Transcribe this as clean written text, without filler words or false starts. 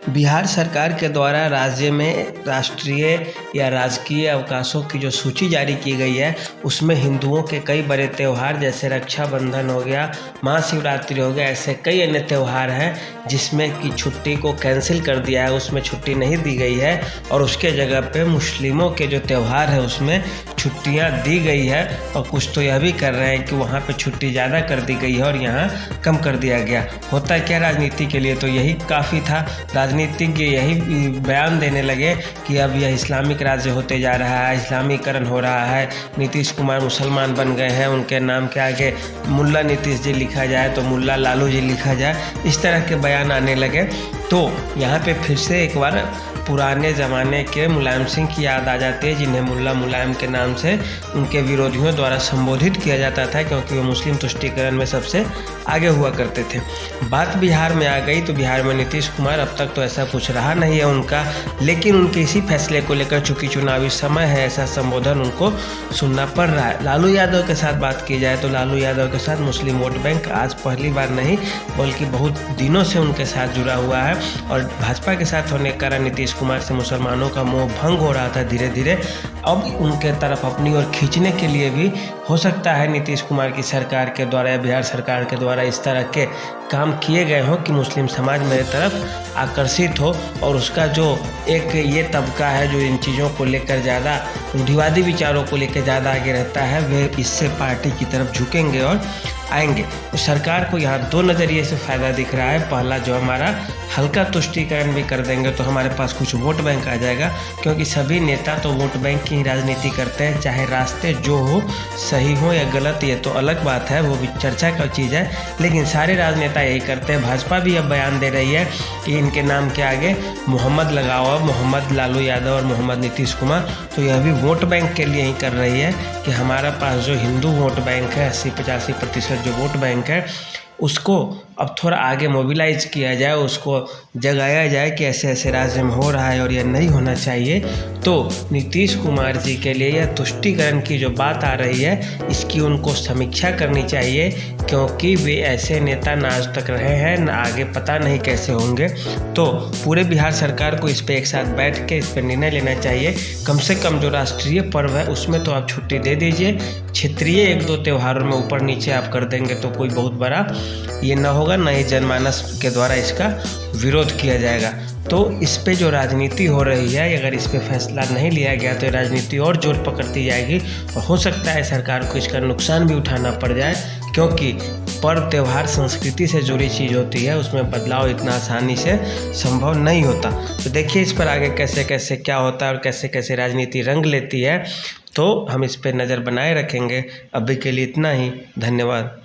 बिहार सरकार के द्वारा राज्य में राष्ट्रीय या राजकीय अवकाशों की जो सूची जारी की गई है, उसमें हिंदुओं के कई बड़े त्यौहार जैसे रक्षाबंधन हो गया, महाशिवरात्रि हो गया, ऐसे कई अन्य त्यौहार हैं जिसमें कि छुट्टी को कैंसिल कर दिया है, उसमें छुट्टी नहीं दी गई है और उसके जगह पे मुस्लिमों के जो त्यौहार है उसमें छुट्टियां दी गई है। और कुछ तो यह भी कर रहे हैं कि वहाँ पे छुट्टी ज़्यादा कर दी गई है और यहाँ कम कर दिया गया। होता क्या राजनीति के लिए तो यही काफ़ी था। राजनीतिज्ञ यही बयान देने लगे कि अब यह इस्लामिक राज्य होते जा रहा है, इस्लामीकरण हो रहा है, नीतीश कुमार मुसलमान बन गए हैं, उनके नाम के आगे मुल्ला नीतीश जी लिखा जाए तो मुल्ला लालू जी लिखा जाए, इस तरह के बयान आने लगे। तो यहाँ पे फिर से एक बार पुराने ज़माने के मुलायम सिंह की याद आ जाती है, जिन्हें मुल्ला मुलायम के नाम से उनके विरोधियों द्वारा संबोधित किया जाता था, क्योंकि वो मुस्लिम तुष्टीकरण में सबसे आगे हुआ करते थे। बात बिहार में आ गई तो बिहार में नीतीश कुमार, अब तक तो ऐसा कुछ रहा नहीं है उनका, लेकिन उनके इसी फैसले को लेकर चूँकि चुनावी समय है, ऐसा संबोधन उनको सुनना पड़ रहा है। लालू यादव के साथ बात की जाए तो लालू यादव के साथ मुस्लिम वोट बैंक आज पहली बार नहीं बल्कि बहुत दिनों से उनके साथ जुड़ा हुआ है और भाजपा के साथ होने के कारण नीतीश कुमार से मुसलमानों का मोह भंग हो रहा था धीरे धीरे। अब उनके तरफ अपनी ओर खींचने के लिए भी हो सकता है नीतीश कुमार की सरकार के द्वारा या बिहार सरकार के द्वारा इस तरह के काम किए गए हों कि मुस्लिम समाज मेरे तरफ आकर्षित हो और उसका जो एक ये तबका है जो इन चीज़ों को लेकर ज़्यादा रूढ़िवादी विचारों को लेकर ज़्यादा आगे रहता है, वे इससे पार्टी की तरफ झुकेंगे और आएंगे। तो सरकार को यहाँ दो नज़रिए से फ़ायदा दिख रहा है। पहला, जो हमारा हल्का तुष्टीकरण भी कर देंगे तो हमारे पास कुछ वोट बैंक आ जाएगा, क्योंकि सभी नेता तो वोट बैंक की ही राजनीति करते हैं, चाहे रास्ते जो हो सही हो या गलत, ये तो अलग बात है, वो भी चर्चा का चीज़ है, लेकिन सारे राजनेता यही करते हैं। भाजपा भी अब बयान दे रही है कि इनके नाम के आगे मोहम्मद लगाओ, अब मोहम्मद लालू यादव और मोहम्मद नीतीश कुमार, तो यह भी वोट बैंक के लिए ही कर रही है कि हमारा पास जो हिंदू वोट बैंक है 80-85% जो वोट बैंक है उसको अब थोड़ा आगे मोबिलाइज किया जाए, उसको जगाया जाए कि ऐसे ऐसे राज्य में हो रहा है और यह नहीं होना चाहिए। तो नीतीश कुमार जी के लिए यह तुष्टीकरण की जो बात आ रही है इसकी उनको समीक्षा करनी चाहिए, क्योंकि वे ऐसे नेता ना आज तक रहे हैं ना आगे पता नहीं कैसे होंगे। तो पूरे बिहार सरकार को इस पर एक साथ बैठ के इस पर निर्णय लेना चाहिए। कम से कम जो राष्ट्रीय पर्व है उसमें तो आप छुट्टी दे दीजिए, क्षेत्रीय एक दो त्योहारों में ऊपर नीचे आप कर देंगे तो कोई बहुत बड़ा ये ना होगा, ना ही जनमानस के द्वारा इसका विरोध किया जाएगा। तो इस पे जो राजनीति हो रही है, अगर इस पे फैसला नहीं लिया गया तो राजनीति और जोर पकड़ती जाएगी और हो सकता है सरकार को इसका नुकसान भी उठाना पड़ जाए, क्योंकि पर्व त्यौहार संस्कृति से जुड़ी चीज़ होती है, उसमें बदलाव इतना आसानी से संभव नहीं होता। तो देखिए इस पर आगे कैसे कैसे क्या होता है और कैसे कैसे राजनीति रंग लेती है, तो हम इस पर नज़र बनाए रखेंगे। अभी के लिए इतना ही, धन्यवाद।